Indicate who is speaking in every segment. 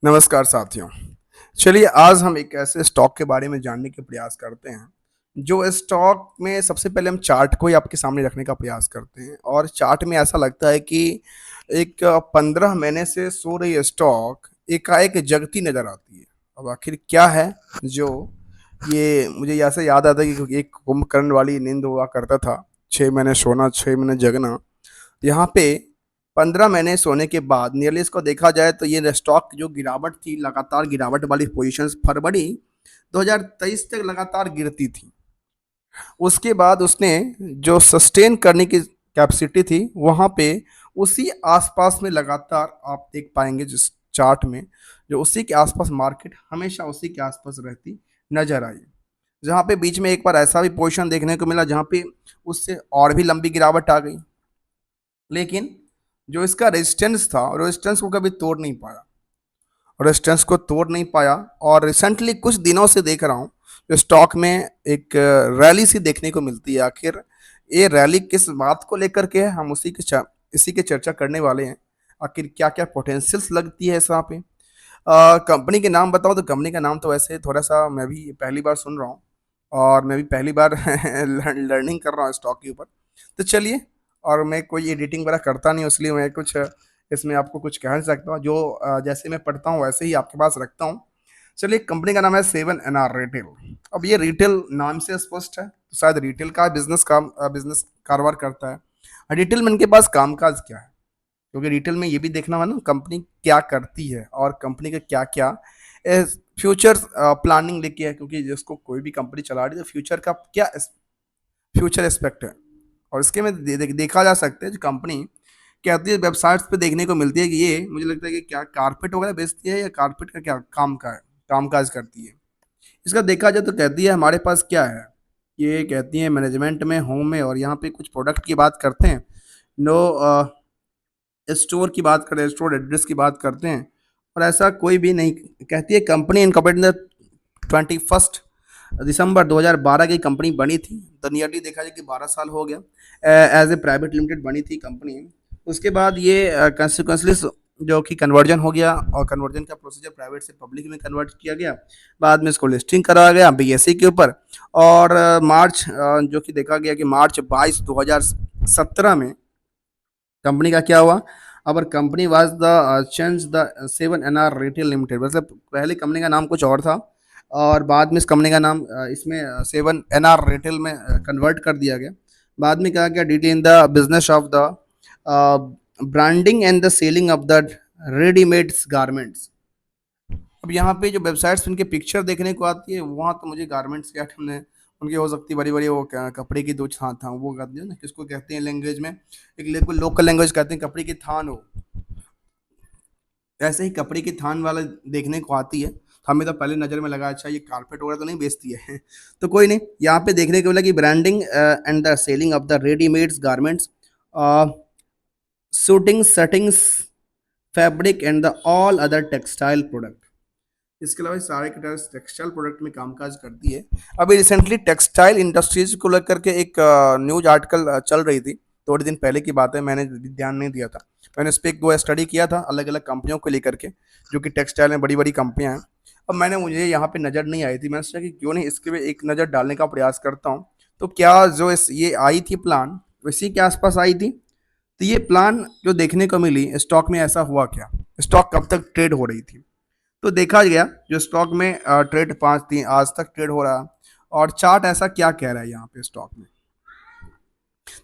Speaker 1: नमस्कार साथियों। चलिए आज हम एक ऐसे स्टॉक के बारे में जानने के प्रयास करते हैं, जो स्टॉक में सबसे पहले हम चार्ट को ही आपके सामने रखने का प्रयास करते हैं और चार्ट में ऐसा लगता है कि एक 15 महीने से सो रही स्टॉक एकाएक जगती नज़र आती है। अब आखिर क्या है जो ये मुझे ऐसे याद आता है कि एक कुंभकर्ण वाली नींद हुआ करता था, 6 महीने सोना, 6 महीने जगना। यहाँ पे 15 महीने सोने के बाद नियरली इसको देखा जाए तो ये स्टॉक जो गिरावट थी, लगातार गिरावट वाली पोजीशंस फरवरी 2023 तक लगातार गिरती थी। उसके बाद उसने जो सस्टेन करने की कैपेसिटी थी वहाँ पे उसी आसपास में लगातार आप देख पाएंगे जिस चार्ट में, जो उसी के आसपास मार्केट हमेशा उसी के आसपास रहती नजर आई। जहाँ पे बीच में एक बार ऐसा भी पोजीशन देखने को मिला जहाँ पे उससे और भी लंबी गिरावट आ गई, लेकिन जो इसका रेजिस्टेंस था रेजिस्टेंस को कभी तोड़ नहीं पाया, रेजिस्टेंस को तोड़ नहीं पाया। और रिसेंटली कुछ दिनों से देख रहा हूँ जो स्टॉक में एक रैली सी देखने को मिलती है। आखिर ये रैली किस बात को लेकर के है, हम इसी के चर्चा करने वाले हैं। आखिर क्या क्या पोटेंशियल्स लगती है इस वहाँ पे। कंपनी के नाम बताओ तो कंपनी का नाम तो वैसे थोड़ा सा मैं भी पहली बार सुन रहा हूँ और मैं भी पहली बार लर्निंग कर रहा हूँ स्टॉक के ऊपर। तो चलिए, और मैं कोई एडिटिंग वगैरह करता नहीं हूँ इसलिए मैं कुछ इसमें आपको कुछ कह नहीं सकता हूँ। जो जैसे मैं पढ़ता हूँ वैसे ही आपके पास रखता हूँ। चलिए, कंपनी का नाम है 7NR रिटेल। अब ये रिटेल नाम से स्पष्ट है तो शायद रिटेल का बिजनेस कारोबार करता है। रिटेल में इनके पास कामकाज क्या है, क्योंकि रिटेल में ये भी देखना है ना कंपनी क्या करती है और कंपनी का क्या क्या फ्यूचर प्लानिंग लेके है, क्योंकि जिसको कोई भी कंपनी चला रही है तो फ्यूचर का क्या फ्यूचर एस्पेक्ट है। और इसके में देखा जा सकता है जो कंपनी कहती है वेबसाइट्स पे देखने को मिलती है कि ये मुझे लगता है कि क्या कारपेट वगैरह बेचती है या कारपेट का क्या काम का है, कामकाज करती है। इसका देखा जाए तो कहती है हमारे पास क्या है, ये कहती है मैनेजमेंट में, होम में, और यहाँ पे कुछ प्रोडक्ट की बात करते हैं। नो स्टोर की बात करें, स्टोर एड्रेस की बात करते हैं, और ऐसा कोई भी नहीं। कहती है कंपनी इनकॉर्पोरेटेड 21 दिसंबर 2012 की कंपनी बनी थी। तो नियरली देखा जाए कि 12 साल हो गया एज ए प्राइवेट लिमिटेड बनी थी कंपनी। उसके बाद ये कंसिक्वेंसली जो कि कन्वर्जन हो गया और कन्वर्जन का प्रोसीजर प्राइवेट से पब्लिक में कन्वर्ट किया गया। बाद में इसको लिस्टिंग कराया गया बीएसई के ऊपर। और मार्च जो कि देखा गया कि मार्च 22 2017 में कंपनी का क्या हुआ। अबर company was the change the 7NR retail limited, मतलब पहले कंपनी का नाम कुछ और था और बाद में इस कंपनी का नाम इसमें 7NR रिटेल में कन्वर्ट कर दिया गया। बाद में कहा गया detail in the business of the branding and the selling of the readymades garments. अब यहाँ पे जो वेबसाइट्स उनके पिक्चर देखने को आती है वहाँ तो मुझे गारमेंट्स के आइटम ने उनकी हो सकती है बड़ी बड़ी वो कपड़े की दो छान था वो कहते हैं ना, किसको कहते हैं लैंग्वेज में, एक लोकल लैंग्वेज कहते हैं कपड़े की थान हो। ऐसे ही कपड़े की थान वाला देखने को आती है। तो हमें तो पहले नज़र में लगा अच्छा ये कारपेट वगैरह तो नहीं बेचती है तो कोई नहीं, यहाँ पे देखने को मिला कि branding and the selling of the readymades garments, shooting settings, fabric and the all other textile product. इसके अलावा सारे के टेक्सटाइल प्रोडक्ट में कामकाज करती है। अभी रिसेंटली टेक्सटाइल इंडस्ट्रीज को लेकर के एक न्यूज आर्टिकल चल रही थी, थोड़े दिन पहले की बात है, मैंने ध्यान नहीं दिया था। मैंने इस पर एक दो स्टडी किया था अलग अलग कंपनियों को लेकर के, जो कि टेक्सटाइल में बड़ी बड़ी कंपनियां हैं। अब मुझे यहाँ पे नज़र नहीं आई थी, मैंने सोचा कि क्यों नहीं इसके पे एक नज़र डालने का प्रयास करता हूँ। तो क्या जो ये आई थी प्लान इसी के आसपास आई थी। तो ये प्लान जो देखने को मिली स्टॉक में, ऐसा हुआ क्या, स्टॉक कब तक ट्रेड हो रही थी। तो देखा गया जो स्टॉक में ट्रेड 5 दिन आज तक ट्रेड हो रहा। और चार्ट ऐसा क्या कह रहा है यहाँ पे स्टॉक में,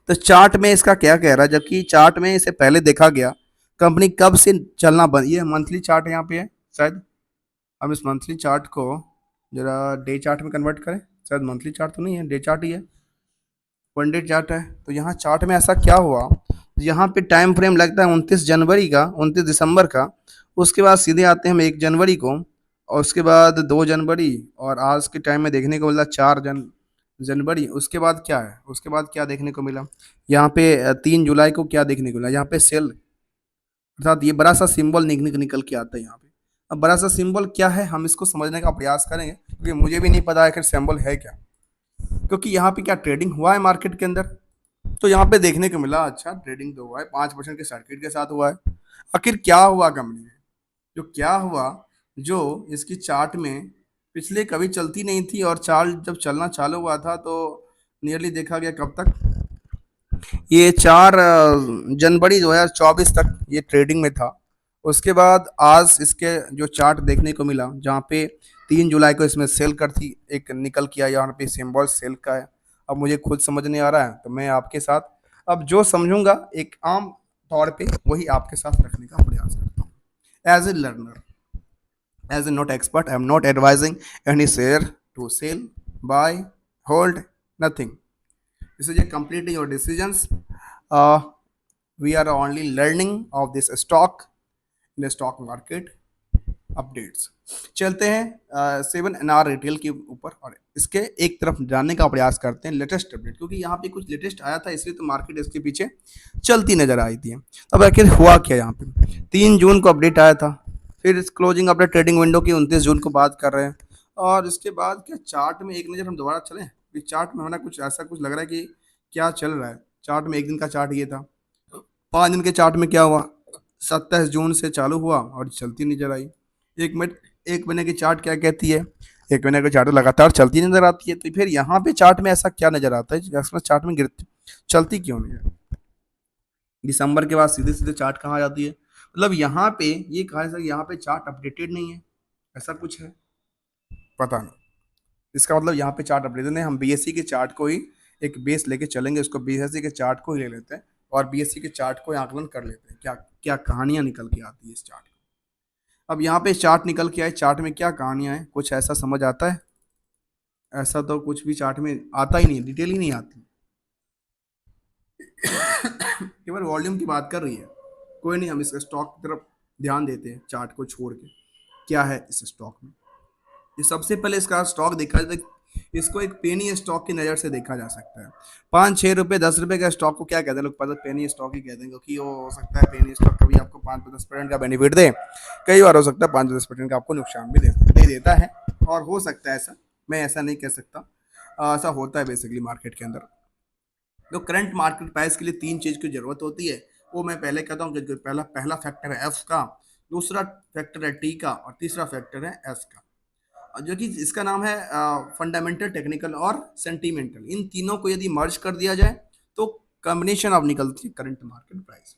Speaker 1: तो चार्ट में इसका क्या कह रहा है, जबकि चार्ट में इसे पहले देखा गया कंपनी कब से चलना बंद। ये मंथली चार्ट यहाँ पे है शायद, हम इस मंथली चार्ट को जरा डे चार्ट में कन्वर्ट करें। शायद मंथली चार्ट तो नहीं है, डे चार्ट ही है, 1 डे चार्ट है। तो यहाँ चार्ट में ऐसा क्या हुआ, यहाँ पे टाइम फ्रेम लगता है 29 जनवरी का, 29 दिसंबर का। उसके बाद सीधे आते हैं हम 1 जनवरी को, और उसके बाद 2 जनवरी, और आज के टाइम में देखने को मिला 4 जनवरी। उसके बाद क्या है, उसके बाद क्या देखने को मिला यहाँ पे 3 जुलाई को क्या देखने को मिला, यहाँ पे सेल, अर्थात ये बड़ा सा सिंबल निकल के आता है यहाँ पे। अब बड़ा सा सिंबल क्या है हम इसको समझने का प्रयास करेंगे, क्योंकि मुझे भी नहीं पता है कि सिंबल है क्या, क्योंकि यहाँ पे क्या ट्रेडिंग हुआ है मार्केट के अंदर। तो यहाँ पे देखने को मिला अच्छा ट्रेडिंग तो हुआ है, 5% के सर्किट के साथ हुआ है। आखिर क्या हुआ कंपनी में, जो क्या हुआ जो इसकी चार्ट में पिछले कभी चलती नहीं थी, और चार्ट जब चलना चालू हुआ था तो नियरली देखा गया कब तक, ये 4 जनवरी 2024 तक ये ट्रेडिंग में था। उसके बाद आज इसके जो चार्ट देखने को मिला, जहाँ पे 3 जुलाई को इसमें सेल कर थी एक निकल किया, यहाँ पे सिंबल सेल का है। अब मुझे खुद समझ नहीं आ रहा है, तो मैं आपके साथ अब जो समझूंगा एक आम तौर पे वही आपके साथ रखने का प्रयास करता हूँ। As a learner, as a not expert, I am not advising any share to sell, buy, hold, nothing. This is a completely your decisions. Uh, we are only learning of this stock in the stock market updates. चलते हैं 7 NR retail के ऊपर, और इसके एक तरफ जानने का प्रयास करते हैं लेटेस्ट अपडेट, क्योंकि यहाँ पे कुछ लेटेस्ट आया था इसलिए तो मार्केट इसके पीछे चलती नजर आई थी। अब आखिर हुआ क्या यहाँ पे, 3 जून को अपडेट आया था, फिर इस क्लोजिंग अपडेट ट्रेडिंग विंडो की 29 जून को बात कर रहे हैं, और इसके बाद क्या चार्ट में एक नज़र हम दोबारा चलें। चार्ट में हमें कुछ ऐसा कुछ लग रहा है कि क्या चल रहा है। चार्ट में एक दिन का चार्ट ये था, 5 दिन के चार्ट में क्या हुआ, 27 जून से चालू हुआ और चलती नजर आई। एक मिनट, एक महीने की चार्ट क्या कहती है, एक महीने की चार्ट लगातार चलती नजर आती है। तो फिर यहाँ पे चार्ट में ऐसा क्या नजर आता है जिसमें चार्ट में गिरती चलती क्यों नहीं है। दिसंबर के बाद सीधे सीधे चार्ट कहाँ आ जाती है, मतलब यहाँ पे ये कहा जा सकता है यहाँ पे चार्ट अपडेटेड नहीं है, ऐसा कुछ है, पता नहीं। इसका मतलब यहाँ पे चार्ट अपडेटेड नहीं, हम बीएससी के चार्ट को ही एक बेस लेके चलेंगे, उसको बीएससी के चार्ट को ही ले लेते हैं और बीएससी के चार्ट को ही आकलन कर लेते हैं, क्या क्या कहानियां निकल के आती है इस चार्ट। अब यहाँ पे चार्ट निकल के आए, चार्ट में क्या कहानियां हैं, कुछ ऐसा समझ आता है? ऐसा तो कुछ भी चार्ट में आता ही नहीं, डिटेल ही नहीं आती, केवल वॉल्यूम की बात कर रही है। कोई नहीं, हम इस स्टॉक की तरफ ध्यान देते हैं चार्ट को छोड़ के, क्या है इस स्टॉक में। ये सबसे पहले इसका स्टॉक देखा जाए, इसको एक पेनी स्टॉक की नज़र से देखा जा सकता है। 5-6 रुपये 10 रुपये का स्टॉक को क्या कहते हैं लोग, पता पेनी स्टॉक ही कहते हैं, क्योंकि वो हो सकता है पेनी स्टॉक कभी आपको 5-10% का बेनिफिट दे, कई बार हो सकता है 5-10% का आपको नुकसान भी दे देता है, और हो सकता है ऐसा, मैं ऐसा नहीं कह सकता, ऐसा होता है बेसिकली मार्केट के अंदर। तो करंट मार्केट प्राइस के लिए 3 चीज़ की जरूरत होती है, वो मैं पहले कहता हूँ कि पहला पहला फैक्टर है एफ का, दूसरा फैक्टर है टी का, और तीसरा फैक्टर है एस का, जो कि इसका नाम है फंडामेंटल, टेक्निकल और सेंटीमेंटल। इन तीनों को यदि मर्ज कर दिया जाए तो कॉम्बिनेशन अब निकलती है करंट मार्केट प्राइस।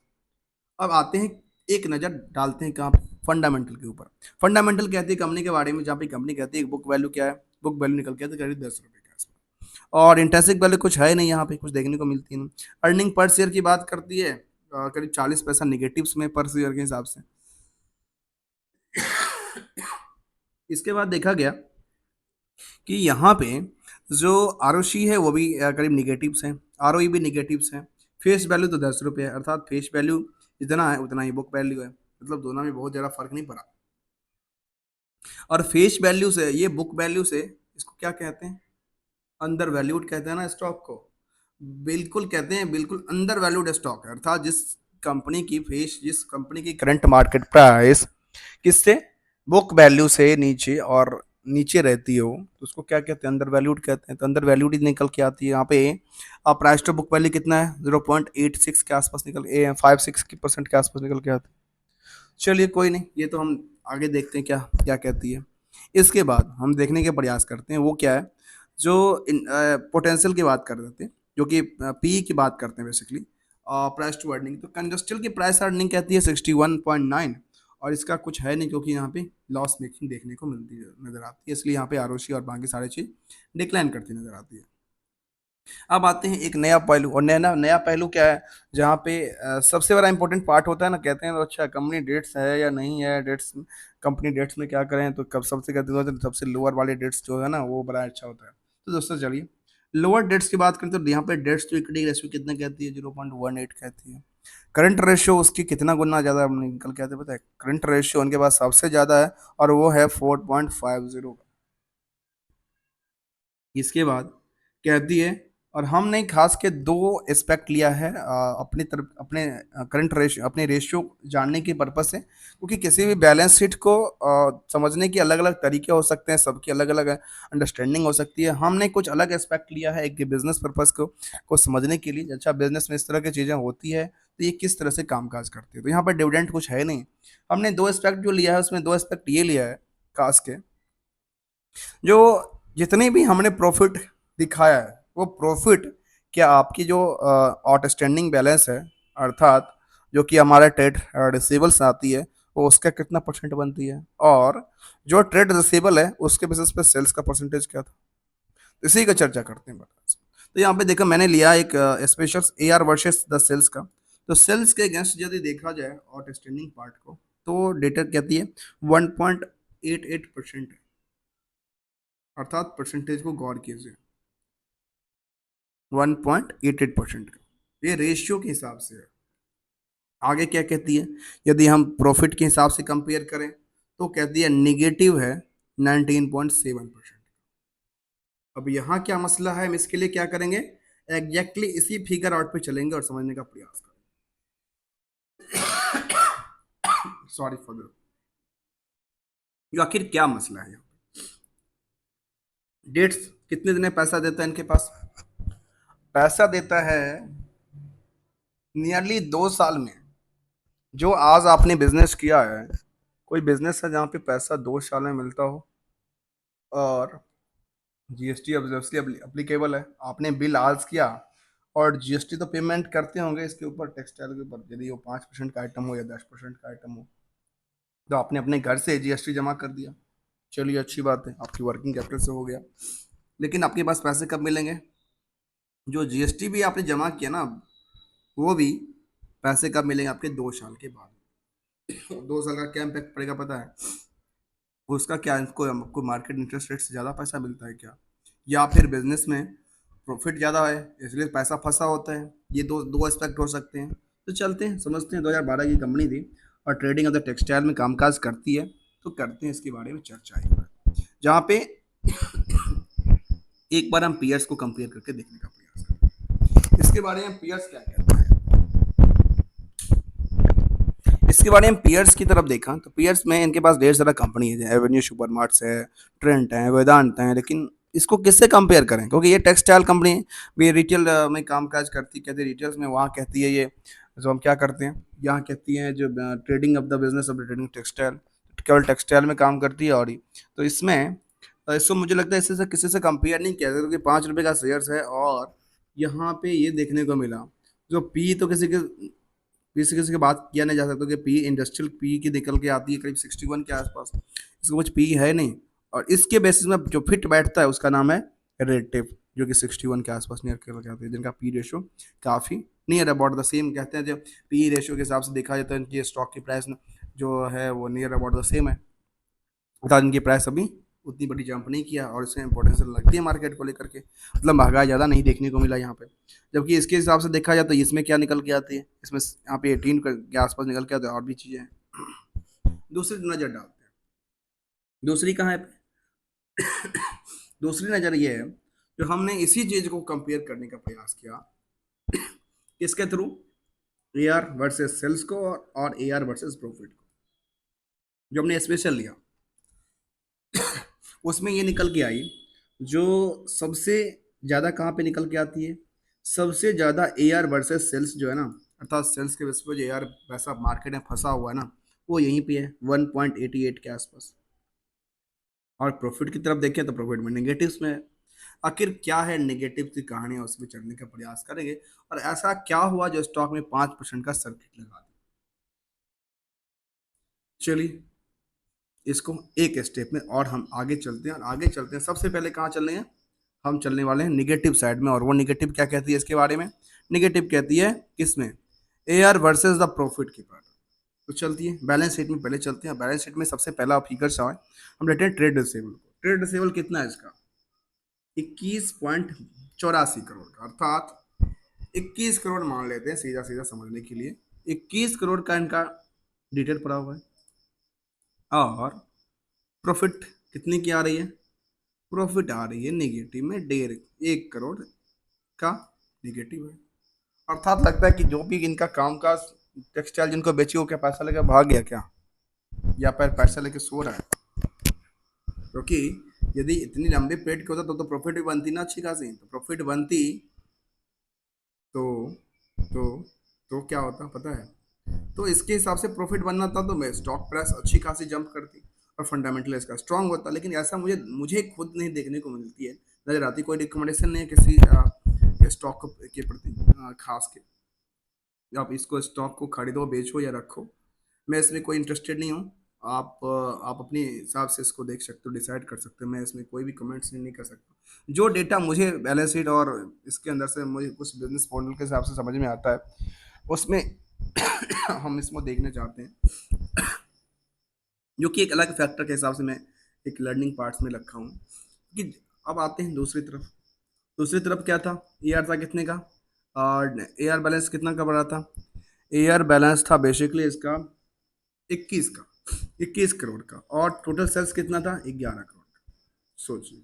Speaker 1: अब आते हैं, एक नज़र डालते हैं कहाँ, फंडामेंटल के ऊपर। फंडामेंटल कहती है कंपनी के बारे में, जहाँ पे कंपनी कहती है बुक वैल्यू क्या है, बुक वैल्यू निकल के आती है करीब 10 रुपये के आसपास, और इंट्रिंसिक वैल्यू कुछ है नहीं, यहाँ पे कुछ देखने को मिलती है नहीं। अर्निंग पर शेयर की बात करती है, करीब 40 पैसा निगेटिव्स में पर शेयर के हिसाब से। इसके बाद देखा गया कि यहाँ पे जो आरओसी है वो भी करीब निगेटिव्स हैं, आरओई भी निगेटिव्स हैं। फेस वैल्यू तो 10 रुपये है, अर्थात फेस वैल्यू जितना है उतना ही बुक वैल्यू है, मतलब दोनों में बहुत ज़्यादा फर्क नहीं पड़ा। और फेस वैल्यू से, ये बुक वैल्यू से, इसको क्या कहते हैं, अंडर वैल्यूड कहते हैं ना स्टॉक को, बिल्कुल कहते हैं, बिल्कुल अंडर वैल्यूड स्टॉक है, अर्थात जिस कंपनी की करंट मार्केट प्राइस किससे, बुक वैल्यू से नीचे और नीचे रहती हो तो उसको क्या कहते हैं, अंडर वैल्यूड कहते हैं। तो अंडर वैल्यूड ही निकल के आती है यहाँ पे। अब प्राइस टू बुक वैल्यू कितना है, 0.86 के आसपास निकल 56% के आसपास निकल के आती है। चलिए कोई नहीं, ये तो हम आगे देखते हैं क्या क्या कहती है। इसके बाद हम देखने के प्रयास करते हैं वो क्या है, जो पोटेंशियल की बात कर रहे थे, जो कि पी की बात करते हैं बेसिकली, प्राइस टू अर्निंग। तो कंजस्टल की प्राइस अर्निंग कहती है 61.9, और इसका कुछ है नहीं, क्योंकि यहाँ पे लॉस मेकिंग देखने को मिलती है, नजर आती है, इसलिए यहाँ पे आरओसी और बाकी सारी चीज़ डिक्लाइन करती नजर आती है। अब आते हैं एक नया पहलू, और नया नया पहलू क्या है, जहाँ पे सबसे बड़ा इंपॉर्टेंट पार्ट होता है ना, कहते हैं तो अच्छा कंपनी डेट्स है या नहीं है, डेट्स कंपनी डेट्स में क्या करें, तो कब सबसे कहते हैं तो सबसे लोअर वाले डेट्स जो है ना वो बड़ा अच्छा होता है। तो दोस्तों चलिए लोअर डेट्स की बात करें तो यहाँ पे डेट्स टू इक्विटी रेशियो कितना कहती है, 0.18 कहती है। करंट रेशियो उसकी कितना गुना ज़्यादा निकल के आते हैं पता है, करंट रेशियो उनके पास सबसे ज़्यादा है और वो है 4.50। इसके बाद कहती है, और हमने खास के दो एस्पेक्ट लिया है अपनी तरफ, अपने करंट रेशियो, अपने रेशियो जानने के पर्पज से, क्योंकि किसी भी बैलेंस शीट को समझने के अलग अलग तरीके हो सकते हैं, सबकी अलग अलग अंडरस्टैंडिंग हो सकती है। हमने कुछ अलग एस्पेक्ट लिया है एक बिजनेस पर्पज को समझने के लिए, अच्छा बिजनेस में इस तरह की चीज़ें होती है तो ये किस तरह से कामकाज करती है। तो यहाँ पर डिविडेंड कुछ है नहीं, हमने दो एस्पेक्ट जो लिया है उसमें दो एस्पेक्ट ये लिया है खास के, जो जितने भी हमने प्रॉफिट दिखाया है वो प्रॉफिट क्या आपकी जो आउटस्टैंडिंग बैलेंस है, अर्थात जो कि हमारा ट्रेड रिसीवेबल्स आती है, वो उसका कितना परसेंट बनती है, और जो ट्रेड रिसीवेबल है उसके बेसिस पे सेल्स का परसेंटेज क्या था, इसी का चर्चा करते हैं बता। तो यहाँ पे देखो मैंने लिया एक special A R versus the sales का। तो सेल्स के अगेंस्ट यदि देखा जाए आउटस्टैंडिंग पार्ट को, तो डेटा कहती है 1.88%, अर्थात परसेंटेज को गौर कीजिए, 1.88% का, ये रेशियो के हिसाब से है। आगे क्या कहती है, यदि हम प्रॉफिट के हिसाब से कंपेयर करें तो कहती है निगेटिव है 19.7%। अब यहाँ क्या मसला है, हम इसके लिए क्या करेंगे, एग्जैक्टली इसी फिगर आउट पे चलेंगे और समझने का प्रयास करेंगे। सॉरी फॉर द, ये आखिर क्या मसला है यहाँ, डेट्स कितने दिन में पैसा देता है इनके पास, पैसा देता है नियरली 2 साल में। जो आज आपने बिजनेस किया है, कोई बिजनेस है जहाँ पे पैसा 2 साल में मिलता हो, और जीएसटी ऑब्वियसली अप्लीकेबल है, आपने बिल आज किया और जीएसटी तो पेमेंट करते होंगे इसके ऊपर, टेक्सटाइल के ऊपर, यदि वो 5% का आइटम हो या 10% का आइटम हो, तो आपने अपने घर से जीएसटी जमा कर दिया, चलिए अच्छी बात है, आपकी वर्किंग कैपिटल से हो गया। लेकिन आपके पास पैसे कब मिलेंगे, जो जीएसटी भी आपने जमा किया ना, वो भी पैसे कब मिलेंगे, आपके 2 साल के बाद। 2 साल का क्या इम्पैक्ट पड़ेगा पता है, उसका क्या, इनको आपको मार्केट इंटरेस्ट रेट से ज़्यादा पैसा मिलता है क्या, या फिर बिजनेस में प्रॉफिट ज़्यादा है इसलिए पैसा फंसा होता है, ये दो दो एस्पेक्ट हो सकते हैं। तो चलते हैं समझते हैं, 2012 की कंपनी थी और ट्रेडिंग ऑफ द टेक्सटाइल में कामकाज करती है, तो करते हैं इसके बारे में चर्चा एक बार, जहाँ पे एक बार हम पीयर्स को कंपेयर करके देखने का प्रयास करते हैं, इसके बारे में पीयर्स क्या कहता है। इसके बारे में पियर्स की तरफ देखा तो पियर्स में इनके पास ढेर सारा कंपनी है, एवेन्यू सुपरमार्ट्स है, ट्रेंट है, वेदांत है, लेकिन इसको किससे कंपेयर करें, क्योंकि ये टेक्सटाइल कंपनी है, ये रिटेल में कामकाज करती, कहते हैं रिटेल्स में, वहाँ कहती है ये, जो हम क्या करते हैं यहाँ कहती हैं जो trading of the business of the trading textile, केवल टेक्सटाइल में काम करती है। और तो इसमें इसको मुझे लगता है इससे से किसी से कंपेयर नहीं किया, क्योंकि 5 रुपये का शेयर्स है, और यहाँ पे ये देखने को मिला, जो पी तो किसी के पी से किसी की बात किया नहीं जा सकता, कि पी इंडस्ट्रियल पी की निकल के आती है करीब 61 के आसपास, इसको कुछ पी है नहीं, और इसके बेसिस में जो फिट बैठता है उसका नाम है रेड, जो कि 61 के आसपास नियर के लग जाते हैं, जिनका पी रेशो काफ़ी नियर अबाउट द सेम, कहते हैं जब पी रेशो के हिसाब से देखा जाए तो इनकी स्टॉक की प्राइस जो है वो नियर अबाउट द सेम है, अर्थात इनकी प्राइस अभी उतनी बड़ी जंप नहीं किया, और इसमें इंपॉर्टेंस लगती है मार्केट को लेकर के, मतलब महंगाई ज़्यादा नहीं देखने को मिला यहाँ पे। जबकि इसके हिसाब से देखा जाए तो इसमें क्या निकल के आती है, इसमें यहाँ पे 18 के आसपास निकल के आते हैं, और भी चीज़ें हैं। दूसरी नज़र डालते हैं, दूसरी कहाँ है, दूसरी नज़र ये है, जो हमने इसी चीज़ को कंपेयर करने का प्रयास किया, इसके through A R versus sales को, और ए आर वर्सेस प्रॉफिट को, जो हमने स्पेशल लिया, उसमें ये निकल के आई, जो सबसे ज़्यादा कहाँ पे निकल के आती है, सबसे ज़्यादा ए आर वर्सेस सेल्स जो है ना, अर्थात सेल्स के बेस पर जो ए आर पैसा मार्केट में फंसा हुआ है ना, वो यहीं पे है 1.88 के आसपास, और प्रॉफिट की तरफ देखें तो प्रॉफिट में नेगेटिव्स में है। आखिर क्या है नेगेटिव की कहानी, उसमें चढ़ने का प्रयास करेंगे, और ऐसा क्या हुआ जो स्टॉक में 5% का सर्किट लगा दिया। चलिए इसको एक स्टेप में और हम आगे चलते हैं, और आगे चलते हैं सबसे पहले कहाँ चल रहे हैं, हम चलने वाले हैं निगेटिव साइड में, और वो निगेटिव क्या कहती है इसके बारे में, निगेटिव कहती है किसमें, A R versus the profit की पार्ट। तो चलती है बैलेंस शीट में, पहले चलते हैं बैलेंस शीट में, सबसे पहला फिगर सा है, हम लेते हैं ट्रेड रिसेबल को। ट्रेड रिसेबल कितना है इसका, 21.84 करोड़ का, अर्थात 21 करोड़ मान लेते हैं सीधा सीधा समझने के लिए, 21 करोड़ का इनका डिटेल पड़ा हुआ है, और प्रॉफिट कितनी की आ रही है, प्रॉफिट आ रही है नेगेटिव में 1.5 करोड़ का नेगेटिव है, अर्थात लगता है कि जो भी इनका काम का टेक्सटाइल जिनको बेची वो क्या पैसा लेकर भाग गया क्या, या फिर पैसा लेके सो रहा है, क्योंकि यदि इतनी लंबे पेट के होता तो प्रॉफिट भी बनती ना अच्छी खासी, तो प्रॉफिट बनती तो तो तो क्या होता पता है, तो इसके हिसाब से प्रॉफिट बनना था तो मैं स्टॉक प्राइस अच्छी खासी जंप करती, और फंडामेंटल इसका स्ट्रांग होता है, लेकिन ऐसा मुझे मुझे खुद नहीं देखने को मिलती है, नजर आती। कोई रिकमेंडेशन नहीं है किसी स्टॉक के प्रति खास के, आप इसको स्टॉक को खरीदो बेचो या रखो, मैं इसमें कोई इंटरेस्टेड नहीं हूँ। आप अपने हिसाब से इसको देख सकते हो, डिसाइड कर सकते हो, मैं इसमें कोई भी कमेंट्स नहीं कर सकता। जो डेटा मुझे बैलेंस शीट और इसके अंदर से मुझे कुछ बिजनेस मॉडल के हिसाब से समझ में आता है, उसमें हम इसको देखना चाहते हैं, जो कि एक अलग फैक्टर के हिसाब से मैं एक लर्निंग पार्ट्स में रखा हूँ कि अब आते हैं दूसरी तरफ। दूसरी तरफ क्या था, एआर था कितने का, और एआर बैलेंस कितना का बढ़ा था, एआर बैलेंस था बेसिकली इसका 21 का, 21 करोड़ का, और टोटल सेल्स कितना था 11 करोड़ का। सोचिए,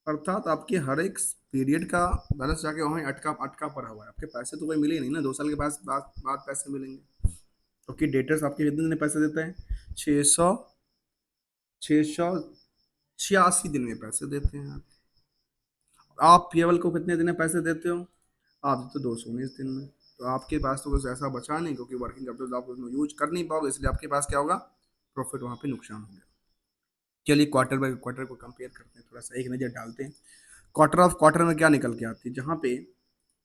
Speaker 1: अर्थात आपके हर एक पीरियड का बैलेंस जाके वहीं अटका अटका पड़ा हुआ है, आपके पैसे तो कोई मिले नहीं ना, 2 साल के बाद पैसे मिलेंगे। क्योंकि डेटर्स आपके कितने दिन में पैसे देते हैं, 686 दिन में पैसे देते हैं। आप केवल को कितने दिन में पैसे देते हो, आप तो 219 दिन में। तो आपके पास तो कुछ ऐसा बचा नहीं, क्योंकि वर्किंग कैपिटल आप उसमें यूज कर नहीं पाओगे, इसलिए आपके पास क्या होगा, प्रॉफिट वहां पे नुकसान हो गया। चलिए क्वार्टर बाय क्वार्टर को कंपेयर करते हैं, थोड़ा सा एक नज़र डालते हैं क्वार्टर ऑफ क्वार्टर में क्या निकल के आती है। जहाँ पे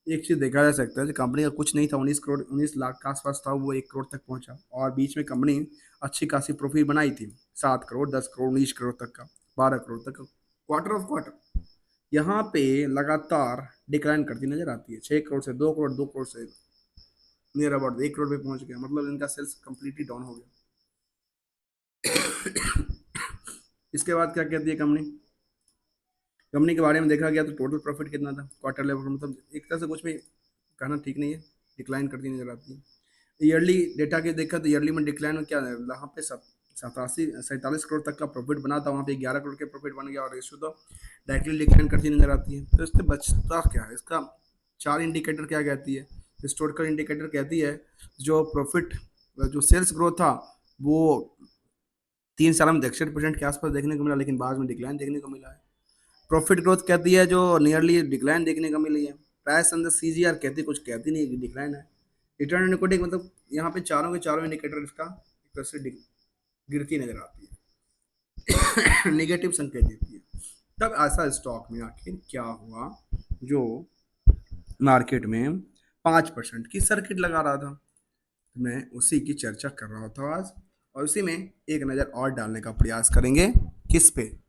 Speaker 1: एक चीज़ देखा जा सकता है कि कंपनी का कुछ नहीं था, 19 करोड़ 19 लाख के आसपास था, वो 1 करोड़ तक पहुंचा, और बीच में कंपनी अच्छी खासी प्रॉफिट बनाई थी, 7 करोड़ 10 करोड़ 19 करोड़ तक का, 12 करोड़ तक का क्वार्टर ऑफ क्वार्टर। यहाँ पे लगातार डिक्लाइन करती नजर आती है, 6 करोड़ से 2 करोड़, 2 करोड़ से नियर अबाउट 1 करोड़ पे पहुंच गया, मतलब इनका सेल्स कंप्लीटली डाउन हो गया। इसके बाद क्या कहती है कंपनी, कंपनी के बारे में देखा गया तो टोटल प्रॉफिट कितना था क्वार्टर लेवल, मतलब एक तरह से कुछ भी कहना ठीक नहीं है, डिक्लाइन करती नजर आती है। ईयरली डेटा के देखा तो ईयरली में डिक्लाइन में क्या है, यहाँ पे 47 करोड़ तक का प्रॉफिट बना था, वहाँ पे 11 करोड़ के प्रॉफिट बन गया, और रेशो तो डायरेक्टली डिक्लाइन करती नजर आती है। तो इससे बचता क्या है, इसका 4 इंडिकेटर क्या कहती है, हिस्टोरिकल इंडिकेटर कहती है जो प्रॉफिट, जो सेल्स ग्रोथ था वो 3 साल में 61% के आसपास देखने को मिला, लेकिन बाद में डिक्लाइन देखने को मिला है। प्रॉफिट ग्रोथ कहती है जो नियरली डिक्लाइन देखने को मिली है। प्राइस अंदर सीजीआर कहती कुछ कहती नहीं कि डिक्लाइन है। रिटर्न ऑन इक्विटी मतलब यहाँ पे चारों के चारों इंडिकेटर इसका एक तरह से गिरती नजर आती है, नेगेटिव संकेत देती है। तब ऐसा स्टॉक में आखिर क्या हुआ जो मार्केट में 5% की सर्किट लगा रहा था, तो मैं उसी की चर्चा कर रहा था आज, और उसी में एक नज़र और डालने का प्रयास करेंगे। किस पे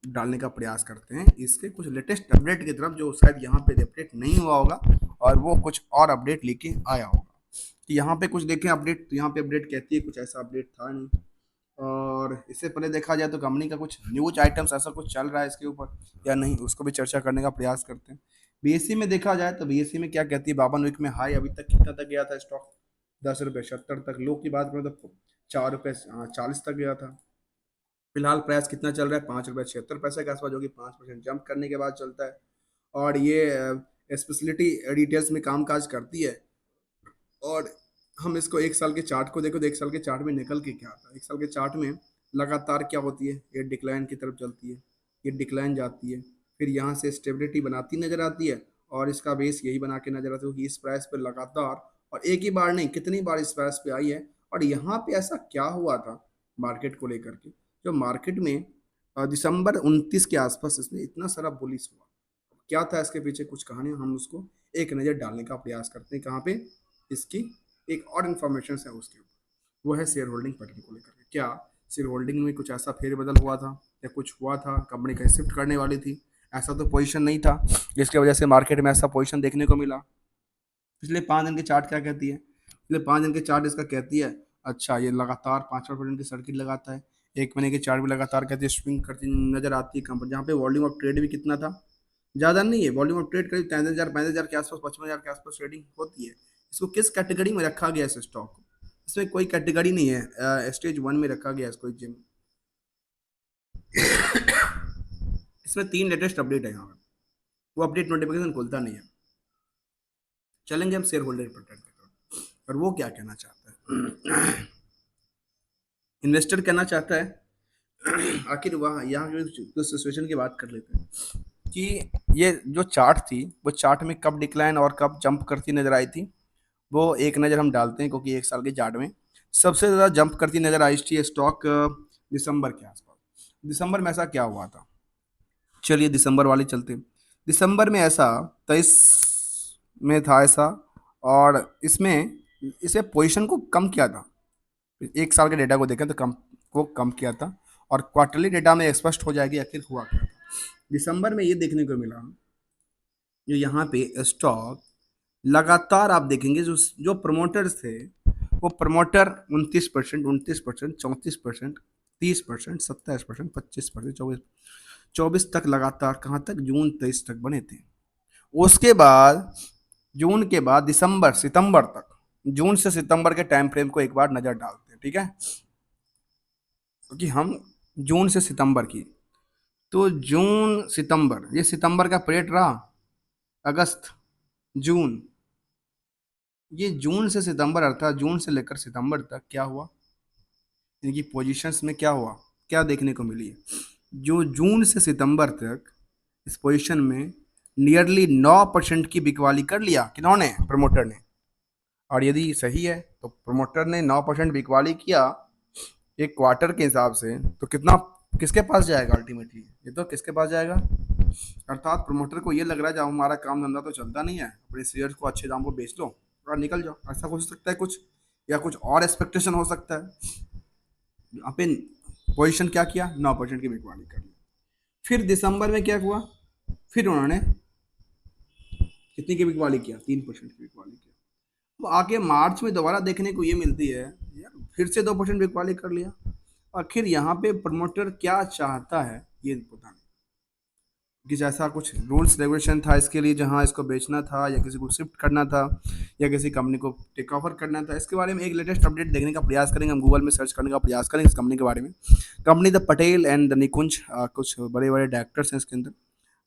Speaker 1: डालने का प्रयास करते हैं, इसके कुछ लेटेस्ट अपडेट की तरफ, जो शायद यहाँ पे अपडेट नहीं हुआ होगा और वो कुछ और अपडेट लेके आया होगा। कि यहाँ पे कुछ देखें अपडेट, तो यहाँ पे अपडेट कहती है कुछ ऐसा अपडेट था नहीं। और इससे पहले देखा जाए तो कंपनी का कुछ न्यूज आइटम्स ऐसा कुछ चल रहा है इसके ऊपर या नहीं, उसको भी चर्चा करने का प्रयास करते हैं। बीएससी में देखा जाए तो बीएससी में क्या कहती है, 52 वीक में हाई अभी तक कितना तक गया था स्टॉक, 10 रुपये 70 तक। लो की बात करें तो 4 रुपये 40 तक गया था। फिलहाल प्राइस कितना चल रहा है, 5 रुपये 76 के आसपास, जो कि 5% जंप करने के बाद चलता है। और ये स्पेशलिटी डिटेल्स में काम काज करती है। और हम इसको 1 साल के चार्ट को देखो तो 1 साल के चार्ट में निकल के क्या आता है, 1 साल के चार्ट में लगातार क्या होती है, ये डिक्लाइन की तरफ चलती है, ये डिक्लाइन जाती है, फिर यहाँ से स्टेबिलिटी बनाती नजर आती है, और इसका बेस यही बना के नजर आता है कि इस प्राइस पर लगातार, और एक ही बार नहीं कितनी बार इस प्राइस पे आई है। और यहाँ पे ऐसा क्या हुआ था मार्केट को लेकर के, जो मार्केट में दिसंबर 29 के आसपास इसमें इतना सारा बुलिश हुआ, क्या था इसके पीछे कुछ कहानी, हम उसको एक नज़र डालने का प्रयास करते हैं। कहाँ पे, इसकी एक और इन्फॉर्मेशन है उसके ऊपर, वो है शेयर होल्डिंग पैटर्न को लेकर के। क्या शेयर होल्डिंग में कुछ ऐसा फेरबदल हुआ था या कुछ हुआ था, कंपनी कहीं शिफ्ट करने वाली थी, ऐसा तो पोजीशन नहीं था जिसकी वजह से मार्केट में ऐसा पोजीशन देखने को मिला। पिछले 5 दिन के चार्ट क्या कहती है, पिछले 5 दिन के चार्ट इसका कहती है, अच्छा ये लगातार 5% की सर्किट लगाता है। 1 महीने के चार्ट भी लगातार कहती है स्विंग करती नजर आती है कंपनी, जहाँ पे वॉल्यूम ऑफ ट्रेड भी कितना था, ज़्यादा नहीं है, वॉल्यूम ऑफ ट्रेड करीब 33,000 45,000 के आसपास, 55,000 के आसपास ट्रेडिंग होती है। इसको किस कैटेगरी में रखा गया है इस स्टॉक को, इसमें कोई कैटेगरी नहीं है, स्टेज 1 में रखा गया है इसको जिम। इसमें 3 लेटेस्ट अपडेट है यहाँ पर, वो अपडेट नोटिफिकेशन खुलता नहीं है। चलेंगे हम शेयर होल्डर प्रोटेक्ट की तरफ, और वो क्या कहना चाहता है, इन्वेस्टर कहना चाहता है, आखिर वहाँ यहाँ की सिचुएशन की बात कर लेते हैं कि ये जो चार्ट थी वो चार्ट में कब डिक्लाइन और कब जंप करती नजर आई थी, वो एक नज़र हम डालते हैं। क्योंकि 1 साल के चार्ट में सबसे ज़्यादा जंप करती नज़र आई थी स्टॉक दिसंबर के आसपास। दिसंबर में ऐसा क्या हुआ था? चलिए दिसंबर वाले चलते हैं। दिसंबर में ऐसा 23 में था ऐसा, और इसमें इसे पोजीशन को कम किया था। एक साल के डेटा को देखें तो कम किया था, और क्वार्टरली डेटा में स्पष्ट हो जाएगी आखिर हुआ क्या था। दिसंबर में ये देखने को मिला जो यहाँ पे स्टॉक लगातार आप देखेंगे जो जो प्रमोटर्स थे, वो प्रमोटर 29%, 29%, 34%, 30%, 27%, 25%, 24 तक लगातार, कहाँ तक, जून 23 तक बने थे। उसके बाद जून के बाद दिसंबर सितंबर तक, जून से सितंबर के टाइम फ्रेम को एक बार नजर डालते हैं, ठीक है, क्योंकि हम जून से सितंबर की, तो जून सितंबर, ये सितंबर का पीरियड रहा, अगस्त, जून, ये जून से सितंबर अर्थात जून से लेकर सितंबर तक क्या हुआ, इनकी पोजीशंस में क्या हुआ, क्या देखने को मिली। जो जून से सितंबर तक इस पोजीशन में नियरली 9% की बिकवाली कर लिया, किन्होंने, प्रमोटर ने। और यदि सही है तो प्रमोटर ने 9% बिकवाली किया एक क्वार्टर के हिसाब से, तो कितना किसके पास जाएगा अल्टीमेटली, ये तो किसके पास जाएगा, अर्थात प्रमोटर को ये लग रहा है जब हमारा काम धंधा तो चलता नहीं है, अपने शेयर को अच्छे दाम को बेच लो और निकल जाओ, ऐसा हो सकता है कुछ, या कुछ और एक्सपेक्टेशन हो सकता है। यहाँ पे पोजिशन क्या किया, 9% की बिकवाली कर ली। फिर दिसंबर में क्या हुआ, फिर उन्होंने कितनी की बिकवाली किया, 3% की बिकवाली किया। तो आगे मार्च में दोबारा देखने को ये मिलती है यार, फिर से 2% बिकवाली कर लिया। आखिर यहाँ पे प्रमोटर क्या चाहता है ये पता नहीं, कि जैसा कुछ रूल्स रेगुलेशन था इसके लिए, जहाँ इसको बेचना था या किसी को शिफ्ट करना था या किसी कंपनी को टेक ओवर करना था, इसके बारे में एक लेटेस्ट अपडेट देखने का प्रयास करेंगे, हम गूगल में सर्च करने का प्रयास करेंगे इस कंपनी के बारे में। Company the Patel and the Nikunj, कुछ बड़े बड़े डायरेक्टर्स हैं इसके अंदर,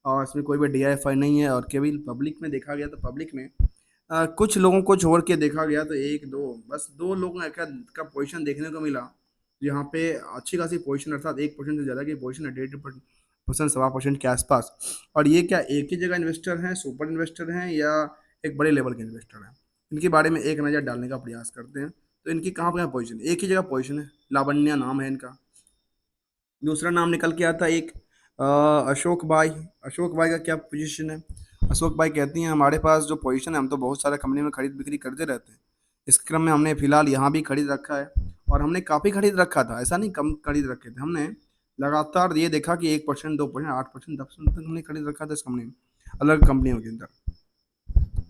Speaker 1: और इसमें कोई भी डीआईएफआई नहीं है, और केवल पब्लिक में देखा गया तो पब्लिक में कुछ लोगों को छोड़ के देखा गया तो एक दो, बस दो लोगों का पोजीशन देखने को मिला, यहाँ पे अच्छी खासी पोजीशन, अर्थात 1% से ज़्यादा की पोजीशन है, 1.5%, 1.25% के आसपास। और ये क्या एक ही जगह इन्वेस्टर हैं, सुपर इन्वेस्टर हैं, या एक बड़े लेवल के इन्वेस्टर हैं, इनके बारे में एक नज़र डालने का प्रयास करते हैं। तो इनकी कहाँ पे पोजीशन, एक ही जगह पोजीशन है, लावण्या नाम है इनका। दूसरा नाम निकल के आता है एक अशोक भाई। अशोक भाई का क्या पोजीशन है, अशोक भाई कहती हैं हमारे पास जो पोजीशन है, हम तो बहुत सारे कंपनी में खरीद बिक्री करते रहते हैं, इस क्रम में हमने फिलहाल यहाँ भी खरीद रखा है, और हमने काफ़ी खरीद रखा था, ऐसा नहीं कम खरीद रखे थे हमने, लगातार ये देखा कि 1%, 2%, 8%, 10% तक हमने खरीद रखा था इस कंपनी में, अलग कंपनियों के अंदर।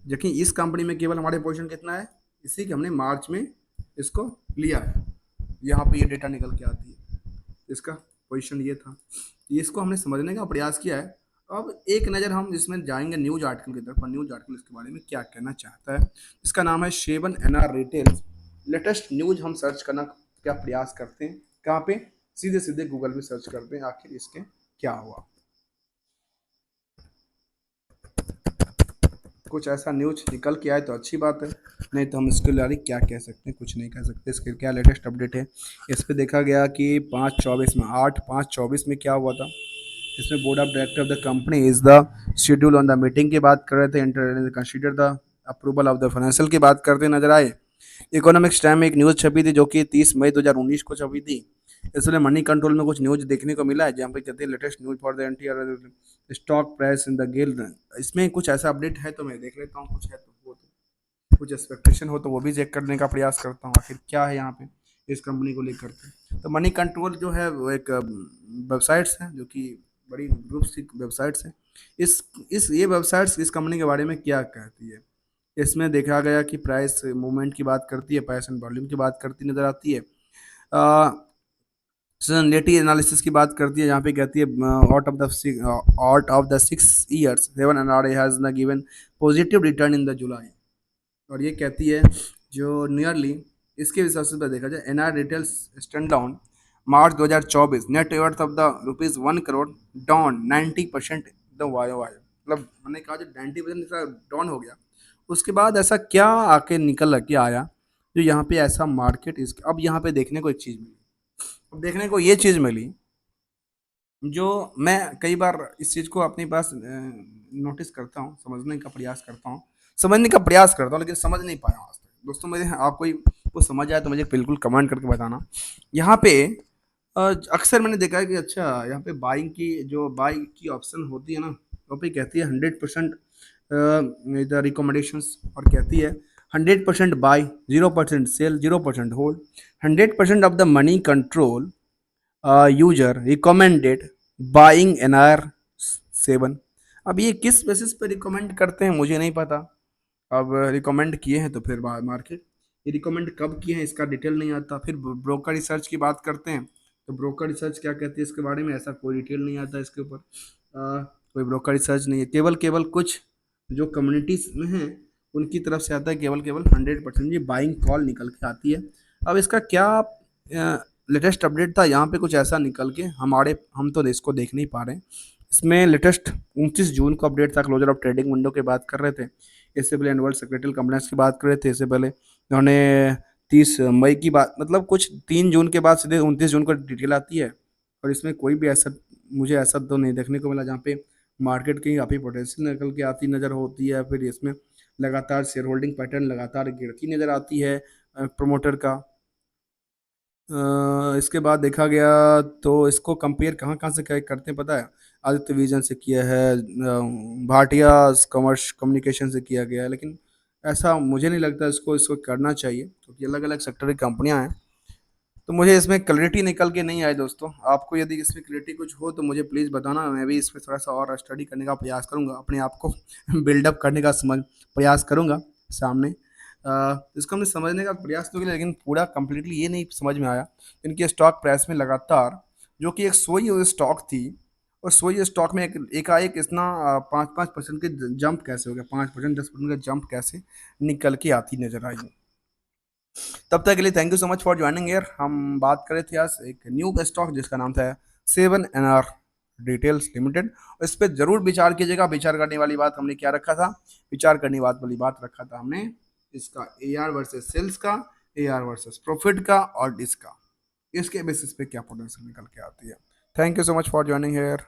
Speaker 1: जबकि इस कंपनी में केवल हमारे पोजीशन कितना है, इसी के हमने मार्च में इसको लिया है, यहाँ पे ये डेटा निकल के आती है, इसका पोजीशन ये था। इसको हमने समझने का प्रयास किया है। अब एक नज़र हम इसमें जाएंगे न्यूज आर्टिकल की तरफ, और न्यूज आर्टिकल इसके बारे में क्या कहना चाहता है। इसका नाम है seven NR retail, latest news हम सर्च करना का प्रयास करते हैं, कहाँ पे, सीधे सीधे गूगल में सर्च करते हैं आखिर इसके क्या हुआ। कुछ ऐसा न्यूज निकल के आए तो अच्छी बात है, नहीं तो हम इसके लिए क्या कह सकते हैं, कुछ नहीं कह सकते। इसके क्या लेटेस्ट अपडेट है, इस पर देखा गया कि 5/24 में, 8/5/24 में क्या हुआ था, इसमें board of director of the company is the schedule on the meeting की बात कर रहे थे, inter consider the approval of the financial की बात करते नजर आए। इकोनॉमिक्स टाइम में एक न्यूज़ छपी थी जो कि 30 मई 2019 को छपी थी। इसलिए मनी कंट्रोल में कुछ न्यूज़ देखने को मिला है, जहाँ पे कहते हैं latest news for the NTR stock price in the guild. इसमें कुछ ऐसा अपडेट है तो मैं देख लेता हूँ, कुछ है तो वो तो कुछ एक्सपेक्टेशन हो तो वो भी चेक करने का प्रयास करता हूँ आखिर क्या है यहाँ पे इस कंपनी को लेकर के। तो मनी कंट्रोल जो है वो एक वेबसाइट्स है जो कि बड़ी ग्रुप्स की वेबसाइट्स हैं। इस ये वेबसाइट्स इस कंपनी के बारे में क्या कहती है, इसमें देखा गया कि प्राइस मूवमेंट की बात करती है, प्राइस एंड वॉल्यूम की बात करती नजर आती है, सनलिटी एनालिसिस की बात करती है, जहाँ पे कहती है out of the 6 years 7 NRA hasn't given positive return in the July. और ये कहती है जो नियरली इसके हिसाब से देखा जाए, N R retail stand down March 2024 net worth of the ₹1 crore down 90% the वायो वायो, मतलब मैंने कहा जो 90% डाउन हो गया। उसके बाद ऐसा क्या आके निकल के आया जो यहाँ पे ऐसा मार्केट इस, अब यहाँ पे देखने को एक चीज़ मिली, अब देखने को ये चीज़ मिली जो मैं कई बार इस चीज़ को अपने पास नोटिस करता हूँ, समझने का प्रयास करता हूँ, लेकिन समझ नहीं पाया आज तक। दोस्तों मुझे आपको वो समझ आया तो मुझे बिल्कुल कमेंट करके बताना। यहाँ पे अक्सर मैंने देखा है कि अच्छा यहाँ पे बाइंग की जो बाई की ऑप्शन होती है ना, वो पे कहती है 100% द रिकमेंडेशंस, और कहती है 100% buy, 0% sell, 0% hold, 100% of the Moneycontrol user recommended buying NR 7। अब ये किस बेसिस पे रिकमेंड करते हैं मुझे नहीं पता। अब रिकमेंड किए हैं तो फिर मार्केट, ये रिकमेंड कब किए हैं इसका डिटेल नहीं आता। फिर ब्रोकर रिसर्च की बात करते हैं तो ब्रोकर रिसर्च क्या कहती है इसके बारे में, ऐसा कोई डिटेल नहीं आता इसके ऊपर। कोई ब्रोकर रिसर्च नहीं है, केवल केवल कुछ जो कम्युनिटीज में हैं उनकी तरफ से आता है, केवल केवल 100% ये बाइंग कॉल निकल के आती है। अब इसका क्या लेटेस्ट अपडेट था यहाँ पे, कुछ ऐसा निकल के हम तो इसको देख नहीं पा रहे हैं। इसमें लेटेस्ट 29 जून को अपडेट था, क्लोजर ऑफ ट्रेडिंग विंडो की बात कर रहे थे। इससे पहले एनुअल सेक्रेटरी कंप्लेंट्स की बात कर रहे थे। इससे पहले उन्होंने 30 मई की बात, मतलब कुछ 3 जून के बाद सीधे 29 जून को डिटेल आती है। और इसमें कोई भी ऐसा, मुझे ऐसा तो नहीं देखने को मिला जहाँ पे मार्केट की काफ़ी पोटेंशियल निकल के आती नज़र होती है। फिर इसमें लगातार शेयर होल्डिंग पैटर्न लगातार गिरती नज़र आती है प्रमोटर का। इसके बाद देखा गया तो इसको कंपेयर कहाँ कहाँ से करते हैं पता है, आदित्य विजन से किया है, भाटिया कॉमर्स कम्युनिकेशन से किया गया है। लेकिन ऐसा मुझे नहीं लगता इसको इसको करना चाहिए, क्योंकि अलग अलग सेक्टर की कंपनियां हैं। तो मुझे इसमें क्लैरिटी निकल के नहीं आई दोस्तों। आपको यदि इसमें क्लैरिटी कुछ हो तो मुझे प्लीज़ बताना, मैं भी इसमें थोड़ा सा और स्टडी करने का प्रयास करूंगा, अपने आप को बिल्डअप करने का समझ प्रयास करूंगा सामने। इसको हमने समझने का प्रयास तो किया, लेकिन पूरा कंप्लीटली ये नहीं समझ में आया। इनके स्टॉक प्राइस में लगातार, जो कि एक सोई हुई स्टॉक थी, और सोई स्टॉक में एकाएक इतना 5-5% के जंप कैसे हो गया, 5% 10% का जंप कैसे निकल के आती नजर आई। तब तक के लिए thank you so much for joining year. हम बात कर रहे थे आज एक न्यू स्टॉक जिसका नाम था 7NR डिटेल्स लिमिटेड। इस पर जरूर विचार कीजिएगा। विचार करने वाली बात हमने क्या रखा था, विचार करने वाली बात रखा था हमने इसका AR वर्सेस सेल्स का, AR वर्सेस प्रॉफिट का, और इसका इसके बेसिस पे क्या पोटेंशियल निकल के आती है। Thank you so much for joining here.